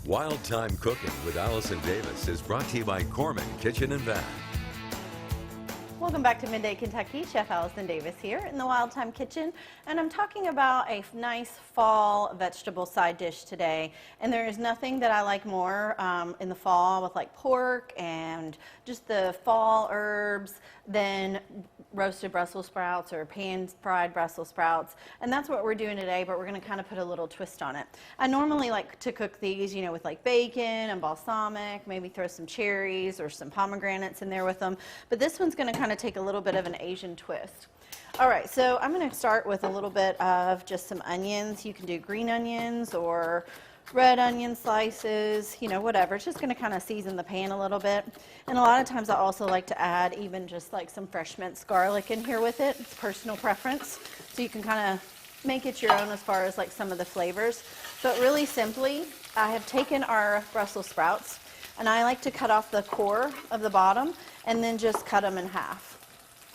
Wild Time Cooking with Allison Davis is brought to you by Corman Kitchen and Bath. Welcome back to Midday Kentucky. Chef Allison Davis here in the Wild Time Kitchen, and I'm talking about a nice fall vegetable side dish today. And there is nothing that I like more in the fall with like pork and just the fall herbs than roasted Brussels sprouts or pan-fried Brussels sprouts. And that's what we're doing today, but we're going to kind of put a little twist on it. I normally like to cook these, you know, with like bacon and balsamic, maybe throw some cherries or some pomegranates in there with them. But this one's going to kind of take a little bit of an Asian twist. All right, so I'm going to start with a little bit of just some onions. You can do green onions or red onion slices, you know, whatever. It's just going to kind of season the pan a little bit. And a lot of times I also like to add even just like some fresh minced garlic in here with it. It's personal preference. So you can kind of make it your own as far as like some of the flavors. But really simply, I have taken our Brussels sprouts and I like to cut off the core of the bottom and then just cut them in half.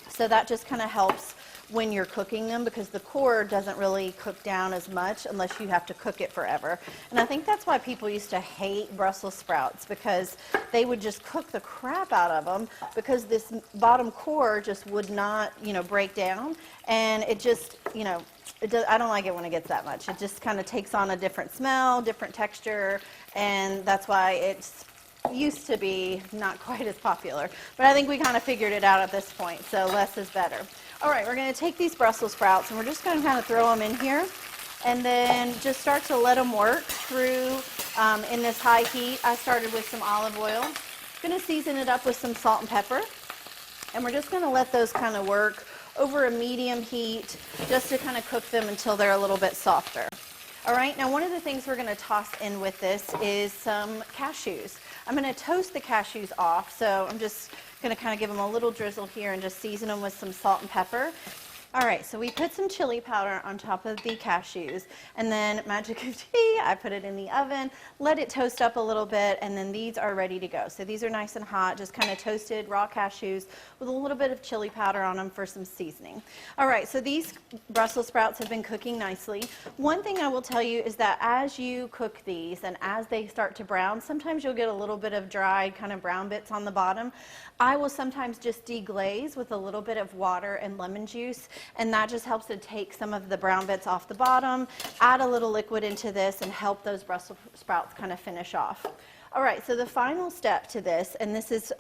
So that just kind of helps when you're cooking them, because the core doesn't really cook down as much unless you have to cook it forever. And I think that's why people used to hate Brussels sprouts, because they would just cook the crap out of them because this bottom core just would not, you know, break down. And it just, you know, I don't like it when it gets that much. It just kind of takes on a different smell, different texture, and that's why it's used to be not quite as popular. But I think we kind of figured it out at this point, so less is better. All right, we're going to take these Brussels sprouts and we're just going to kind of throw them in here and then just start to let them work through in this high heat. I started with some olive oil. I'm going to season it up with some salt and pepper, and we're just going to let those kind of work over a medium heat just to kind of cook them until they're a little bit softer. All right, now one of the things we're going to toss in with this is some cashews. I'm going to toast the cashews off, so I'm just going to kind of give them a little drizzle here and just season them with some salt and pepper. All right, so we put some chili powder on top of the cashews, and then magic of tea, I put it in the oven, let it toast up a little bit, and then these are ready to go. So these are nice and hot, just kind of toasted raw cashews with a little bit of chili powder on them for some seasoning. All right, so these Brussels sprouts have been cooking nicely. One thing I will tell you is that as you cook these and as they start to brown, sometimes you'll get a little bit of dried kind of brown bits on the bottom. I will sometimes just deglaze with a little bit of water and lemon juice, and that just helps to take some of the brown bits off the bottom, add a little liquid into this, and help those Brussels sprouts kind of finish off. All right, so the final step to this, and this is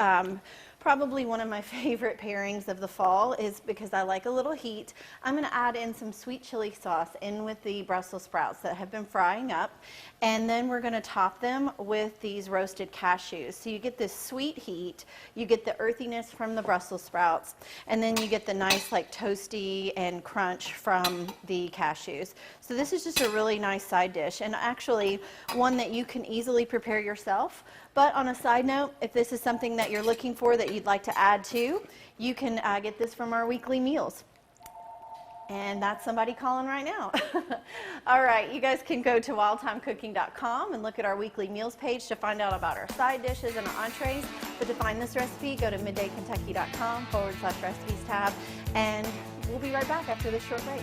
probably one of my favorite pairings of the fall, is because I like a little heat. I'm going to add in some sweet chili sauce in with the Brussels sprouts that have been frying up, and then we're going to top them with these roasted cashews. So you get this sweet heat, you get the earthiness from the Brussels sprouts, and then you get the nice like toasty and crunch from the cashews. So this is just a really nice side dish, and actually one that you can easily prepare yourself. But on a side note, if this is something that you're looking for that you'd like to add to, you can get this from our weekly meals. And that's somebody calling right now. All right, you guys can go to wildtimecooking.com and look at our weekly meals page to find out about our side dishes and our entrees. But to find this recipe, go to middaykentucky.com/recipes tab. And we'll be right back after this short break.